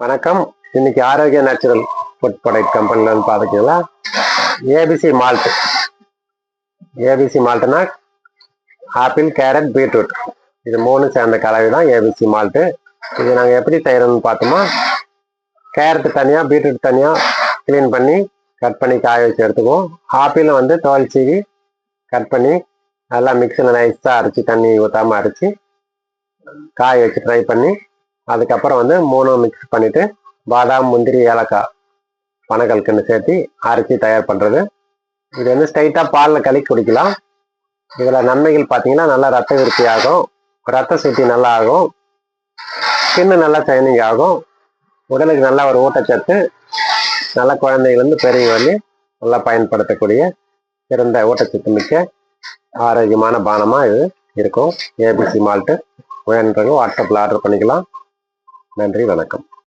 வணக்கம். இன்னைக்கு ஆரோக்கிய natural food product கம்பெனில பாத்தீங்கன்னா ஏபிசி மால்ட். ஏபிசி மால்ட்னா ஆப்பிள், கேரட், பீட்ரூட் இது மூணு சேர்ந்த கலவை தான் ஏபிசி மால்ட்டு. இது நாங்கள் எப்படி செய்யறோம்னு பார்த்தோமா, கேரட் தனியா, பீட்ரூட் தனியா கிளீன் பண்ணி கட் பண்ணி காய வச்சு எடுத்துக்குவோம். ஆப்பிள் வந்து தோல் சீவி கட் பண்ணி நல்லா மிக்சியில் நைஸாக அரைச்சி, தண்ணி ஊற்றாமல் அரைச்சி காய வச்சு ஃப்ரை பண்ணி, அதுக்கப்புறம் வந்து மூணும் மிக்ஸ் பண்ணிட்டு பாதாம், முந்திரி, ஏலக்காய், பனக்கல்கண்டு சேர்த்து அரைச்சி தயார் பண்ணுறது. இது வந்து ஸ்ட்ரைட்டாக பாலில் கலக்கி குடிக்கலாம். இதில் நன்மைகள் பார்த்தீங்கன்னா நல்லா ரத்த விருத்தி ஆகும், ரத்த சுத்தி நல்லா ஆகும், ஸ்கின்னு நல்லா ஷைனிங் ஆகும், உடலுக்கு நல்ல ஒரு ஊட்டச்சத்து, நல்ல குழந்தைகள்லேருந்து பெரிய வழி நல்லா பயன்படுத்தக்கூடிய சிறந்த ஊட்டச்சத்து மிக்க ஆரோக்கியமான பானமாக இது இருக்கும். ஏபிசி மால்ட்டு வேணுன்றவங்க வாட்ஸ்அப்பில் ஆர்டர் பண்ணிக்கலாம். நன்றி, வணக்கம்.